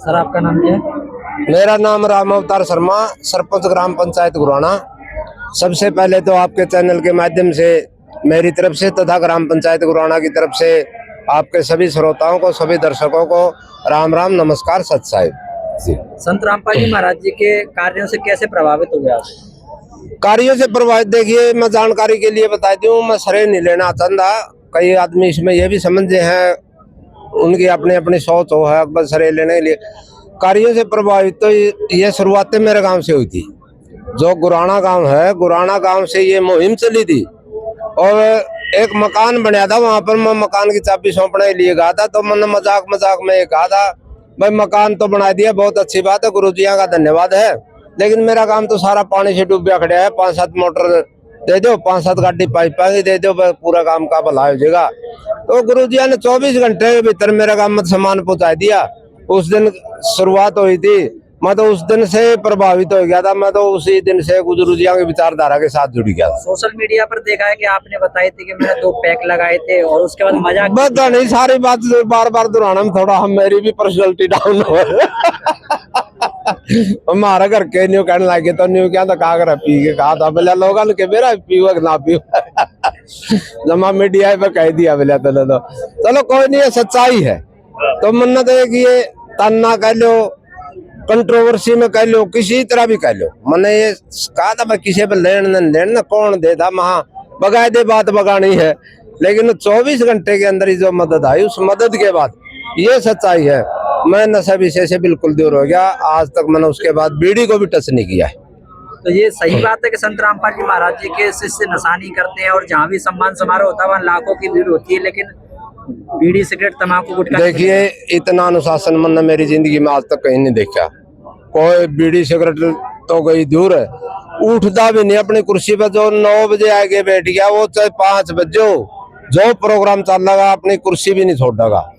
Sir आपका नाम क्या है? मेरा नाम राम अवतार शर्मा, सरपंच ग्राम पंचायत गुराना। सबसे पहले तो आपके चैनल के माध्यम से मेरी तरफ से तथा ग्राम पंचायत गुराना की तरफ से आपके सभी श्रोताओं को, सभी दर्शकों को राम राम, नमस्कार, सत साहिब। संत रामपाल जी महाराज जी के कार्यों से कैसे प्रभावित हुए आप? कार्यों से प्रभावित, देखिए मैं जानकारी के लिए बता दूं, मैं श्रेय नहीं लेना चाहता। कई आदमी इसमें ये भी समझे हैं, उनकी अपनी अपनी सोच हो है, बस श्रेय लेने के लिए। कार्यों से प्रभावित तो ये शुरुआतें मेरे गांव से हुई थी। जो गुराना गांव है, गुराना गांव से ये मुहिम चली थी और एक मकान बनाया था। वहां पर मैं मकान की चाबी सौंपने के लिए गया था, तो मैंने मजाक मजाक में ये कहा था, भाई मकान तो बना दिया, बहुत अच्छी बात है, गुरुजिया का धन्यवाद है, लेकिन मेरा काम तो सारा पानी से डूब खड़ा है। 5-7 मोटर दे दो, 5-7 गाड़ी पाइपा दे दो, पूरा काम का भला हो जाएगा। तो गुरुजिया ने 24 घंटे के भीतर मेरा काम में सामान पहुंचा दिया। उस दिन शुरुआत हुई थी, मैं तो उस दिन से प्रभावित हो गया था। मैं तो उसी दिन से गुरुजिया की विचारधारा के साथ जुड़ गया था। सोशल मीडिया पर देखा है कि आपने बताई थी कि मैंने 2 पैक लगाए थे और उसके बाद मजाक बता नहीं, सारी बात बार बार दोहराना में थोड़ा हम मेरी भी पर्सनैलिटी डाउन हो हमारा घर के न्यू कहने लगे तो न्यू क्या था, कागर पी के कहा था, बोला लोगों के मेरा पीवा ना पीव जमा मीडिया पे कह दिया, बोला तो चलो कोई नहीं है, सच्चाई है। तो मन्नत है कि ये ताना कह लो, कंट्रोवर्सी में कह लो, किसी तरह भी कह लो, मैंने ये कहा था, किसी पे लेन कौन देता, महा बगाए दे, बात बगानी है। लेकिन 24 घंटे के अंदर ही जो मदद आई, उस मदद के बाद ये सच्चाई है, मैं नशा विषय से बिल्कुल दूर हो गया। आज तक मैंने उसके बाद बीड़ी को भी टच नहीं किया है। तो ये सही बात है कि संत रामपाल जी महाराज जी के शिष्य नशा नहीं करते हैं और जहाँ भी सम्मान समारोह होता है वहाँ लाखों की भीड़ होती है, लेकिन बीड़ी सिगरेट तम्बाकू गुटखा, देखिए इतना अनुशासन मैंने मेरी जिंदगी में आज तक कहीं नहीं देखा। कोई बीड़ी सिगरेट तो गई दूर है, उठता भी नहीं अपनी कुर्सी पे। जो 9 बजे आगे बैठ गया, वो चाहे 5 बजे जो प्रोग्राम चल रहा, अपनी कुर्सी भी नहीं छोड़ेगा।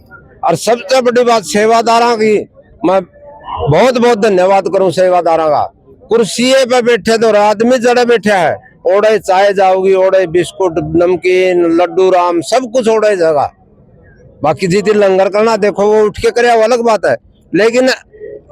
और सबसे बड़ी बात सेवादारा की, मैं बहुत बहुत धन्यवाद करूं सेवादारा का। कुर्सी पे बैठे तो आदमी जड़े बैठा है, ओढ़े चाय जाओगी, ओढ़े बिस्कुट, नमकीन, लड्डू राम, सब कुछ ओढ़े जगह। बाकी जितनी लंगर करना देखो वो उठ के करे, वो अलग बात है, लेकिन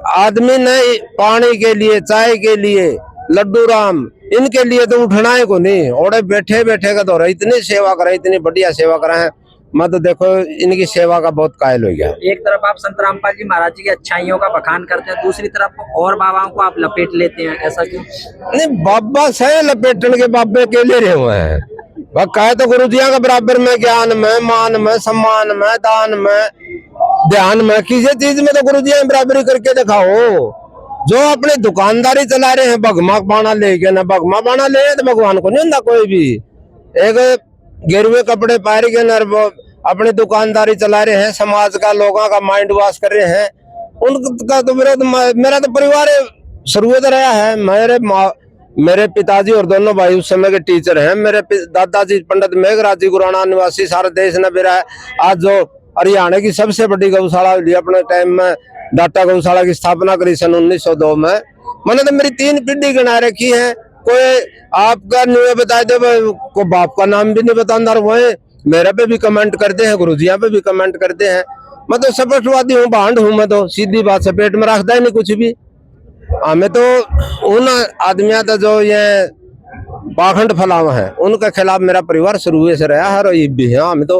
आदमी ने पानी के लिए, चाय के लिए, लड्डू राम, इनके लिए तो उठना है को नहीं, ओढ़े बैठे बैठे का दौरा। इतनी सेवा करें, इतनी बढ़िया सेवा करें, मैं तो देखो इनकी सेवा का बहुत कायल हो गया। एक तरफ आप संत रामपाल जी महाराज जी की अच्छाइयों का बखान करते हैं, दूसरी तरफ और बाबाओं को आप लपेट लेते हैं, ऐसा क्यों? नहीं, बाबा से लपेटन के बाबे अकेले रहे हुए हैं। वह कहे तो गुरुजिया का बराबर में, ज्ञान में, मान में, सम्मान में, दान में, ध्यान में, किसी चीज में तो गुरुजिया बराबरी करके दिखाओ। जो अपनी दुकानदारी चला रहे हैं, भगमा बाणा लेके ना, भगमा बाणा ले तो भगवान को नहीं होता कोई भी। एक गिरवे कपड़े पहन के न अपनी दुकानदारी चला रहे हैं, समाज का, लोगों का माइंड वॉश कर रहे हैं, उनका तो मेरा तो परिवार शुरू से रहा है। मेरे पिताजी और दोनों भाई उस समय के टीचर हैं। मेरे दादाजी पंडित मेघराज जी गुराना निवासी, सारे देश ने मेरा है। आज जो हरियाणा की सबसे बड़ी गौशाला हुई अपने टाइम में, डाटा गौशाला की स्थापना करी सन 1902 में। मैंने तो मेरी 3 पीढ़ी गिना रखी है। कोई आपका नहीं बता दे, को बाप का नाम भी नहीं बताना, वही मेरे पे भी कमेंट करते हैं, गुरुजिया पे भी कमेंट करते हैं। मैं तो सपटवादी हूँ, भांड हूँ, मैं तो सीधी बात से पेट में रखता ही नहीं कुछ भी। हमें तो उन आदमियों का जो ये पाखंड फैलावा है, उनके खिलाफ मेरा परिवार शुरू से रहा है और ये भी है। हमें तो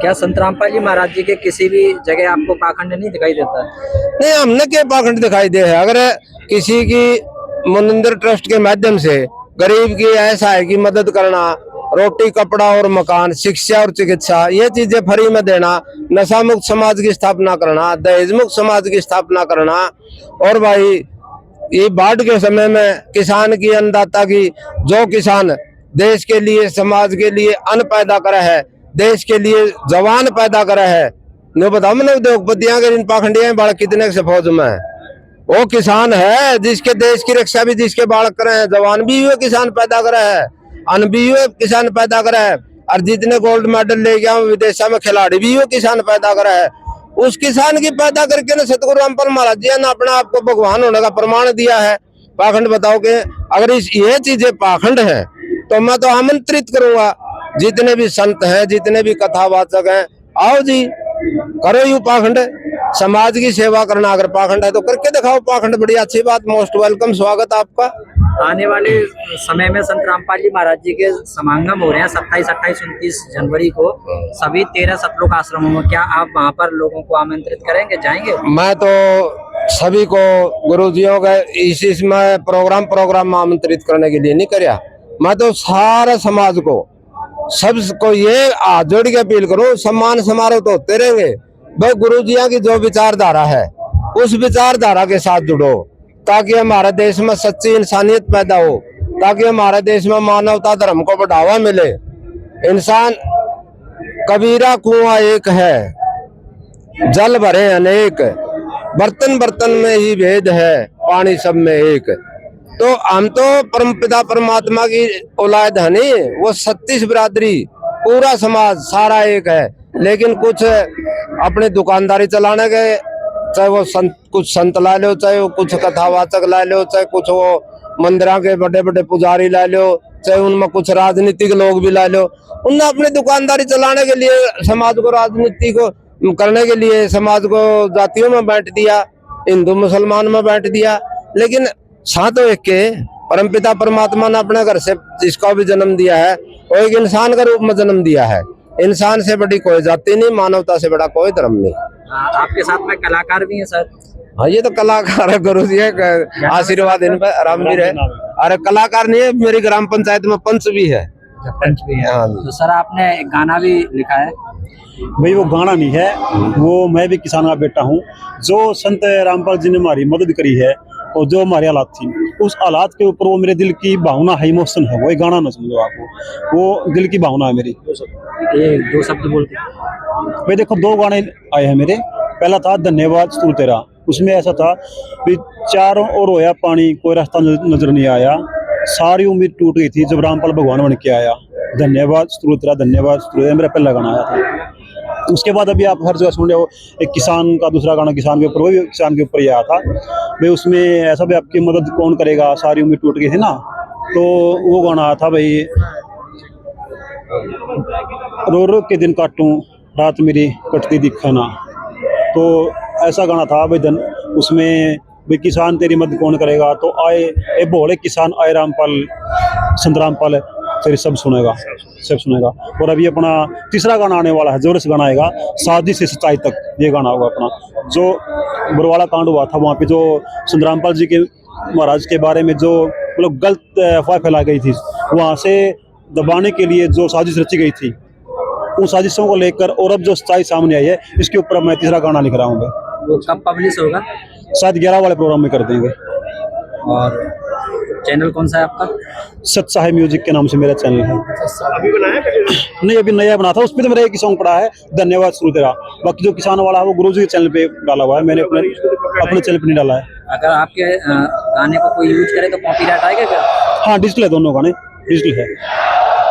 क्या संत रामपाल जी महाराज जी के किसी भी जगह आपको पाखंड नहीं दिखाई देता? नहीं, हमने क्या पाखंड दिखाई दे है। अगर किसी की मुनिंदर ट्रस्ट के माध्यम से गरीब की ऐसा है कि मदद करना, रोटी, कपड़ा और मकान, शिक्षा और चिकित्सा, ये चीजें फ्री में देना, नशा मुक्त समाज की स्थापना करना, दहेज मुक्त समाज की स्थापना करना, और भाई ये बाढ़ के समय में किसान की, अन्नदाता की, जो किसान देश के लिए, समाज के लिए अन्न पैदा करा है, देश के लिए जवान पैदा करा है, नो बताओ मैंने उद्योगपतियां के इन पाखंडियां बाढ़ कितने से फौज में है, वो किसान है जिसके देश की रक्षा भी जिसके बालक करे हैं, जवान भी हुए किसान पैदा करे है, अन्न भी हुए किसान पैदा करे है, और जितने गोल्ड मेडल ले गया विदेशों में खिलाड़ी भी हुए किसान पैदा करे है। उस किसान की पैदा करके ना सतगुरु रामपाल महाराज जी ने अपने आप को भगवान होने का प्रमाण दिया है। पाखंड बताओ कि अगर ये चीजें पाखंड है तो मैं तो आमंत्रित करूंगा जितने भी संत हैं, जितने भी कथावाचक हैं, आओ जी करो यू पाखंड। समाज की सेवा करना अगर पाखंड है तो करके दिखाओ पाखंड, बड़ी अच्छी बात, मोस्ट वेलकम, स्वागत आपका। आने वाले समय में संत रामपाल जी महाराज जी के समागम हो रहे हैं 27, 28, 29 जनवरी को सभी 13 सतलोक आश्रमों में। क्या आप वहां पर लोगों को आमंत्रित करेंगे, जाएंगे? मैं तो सभी को गुरुजियों का इस में प्रोग्राम आमंत्रित करने के लिए नहीं कराया, मैं तो सारा समाज को सबको ये हाथ जोड़ के अपील करूं, सम्मान समारोह तो होते रहेंगे भाई, गुरुजियों की जो विचारधारा है उस विचारधारा के साथ जुड़ो, ताकि हमारे देश में सच्ची इंसानियत पैदा हो, ताकि हमारे देश में मानवता धर्म को बढ़ावा मिले। इंसान कबीरा कुआं एक है, जल भरे अनेक, बर्तन बर्तन में ही भेद है, पानी सब में एक। तो हम तो परमपिता परमात्मा की औलाद है नहीं, वो 36 बिरादरी, पूरा समाज सारा एक है, लेकिन कुछ अपने दुकानदारी चलाने के, चाहे वो कुछ संत ला लो, चाहे वो कुछ कथावाचक ला लो, चाहे कुछ वो मंदिरों के बड़े बड़े पुजारी ला लो, चाहे उनमें कुछ राजनीतिक लोग भी ला लो, उनने अपनी दुकानदारी चलाने के लिए समाज को राजनीति को करने के लिए समाज को जातियों में बांट दिया, हिंदू मुसलमान में बांट दिया। लेकिन सातों एक के परमपिता परमात्मा ने अपने घर से जिसका भी जन्म दिया है वो एक इंसान का रूप में जन्म दिया है। इंसान से बड़ी कोई जाति नहीं, मानवता से बड़ा कोई धर्म नहीं। आपके साथ में कलाकार भी हैं सर? हाँ, ये तो कलाकार है, गुरु जी है, आशीर्वाद इन पर आराम भी रहे। अरे कलाकार नहीं है, मेरी ग्राम पंचायत में पंच भी है। पंच भी है। तो सर आपने एक गाना भी लिखा है? भाई वो गाना नहीं है, वो मैं भी किसान का बेटा हूँ। जो संत रामपाल जी ने हमारी मदद करी है और जो हमारे हालात थी, उस हालात के ऊपर वो मेरे दिल की भावना है, इमोशन है, वो एक गाना ना समझो आपको, वो दिल की भावना है मेरी। ये 2 शब्द बोल के। भाई देखो 2 गाने आए हैं मेरे। पहला था धन्यवाद तू तेरा, उसमें ऐसा था कि चारों ओर होया पानी, कोई रास्ता नजर नहीं आया, सारी उम्मीद टूट गई थी जब रामपाल भगवान बन के आया, धन्यवाद तेरा, धन्यवाद तेरा, मेरा पहला गाना आया था। उसके बाद अभी आप हर जगह सुन रहे हो एक किसान का दूसरा गाना किसान के ऊपर, वो भी किसान के ऊपर ही आया था भाई। उसमें ऐसा भी आपकी मदद कौन करेगा, सारी उम्मीद टूट गई थी ना, तो वो गाना आया था भाई, रो रो के दिन काटूं रात मेरी कटती दिखा ना, तो ऐसा गाना था भाई। उसमें भाई किसान तेरी मदद कौन करेगा, तो आए ए भोले किसान आए रामपाल, संत रामपाल तेरी सब सुनेगा, सब सुनेगा। और अभी अपना तीसरा गाना आने वाला है, जोर से गाना आएगा, साजिश से सच्चाई तक, ये गाना होगा अपना। जो बरवाला कांड हुआ था वहाँ पे, जो संत रामपाल जी के महाराज के बारे में जो मतलब गलत अफवाह फैलाई गई थी, वहाँ से दबाने के लिए जो साजिश रची गई थी, उन साजिशों को लेकर और अब जो सच्चाई सामने आई है, इसके ऊपर मैं तीसरा गाना लिख रहा हूँ। वो कब पब्लिश होगा? शायद 11 वाले प्रोग्राम में कर देंगे। और चैनल कौन सा है आपका? सत्साही म्यूजिक के नाम से मेरा चैनल है। अभी बनाया? नहीं, अभी नया बना था, उस पर तो मेरा एक ही सॉन्ग पड़ा है, धन्यवाद शुरू तेरा। बाकी जो किसान वाला है वो गुरुजी के चैनल पे डाला हुआ है, मैंने अपने चैनल पे नहीं डाला है। अगर आपके गाने को कोई यूज करे तो कॉपीराइट आएगा क्या? हाँ, डिजिटल है, दोनों गाने डिजिटल है,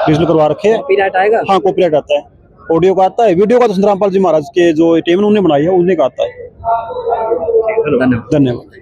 डिजिटल करवा रखे हैं। कॉपीराइट आएगा? हाँ, कॉपीराइट आता है, ऑडियो का आता है, वीडियो का तो संत रामपाल जी महाराज के जो टीम उन्होंने बनाई है, उन्हें का आता है। धन्यवाद। धन्यवाद।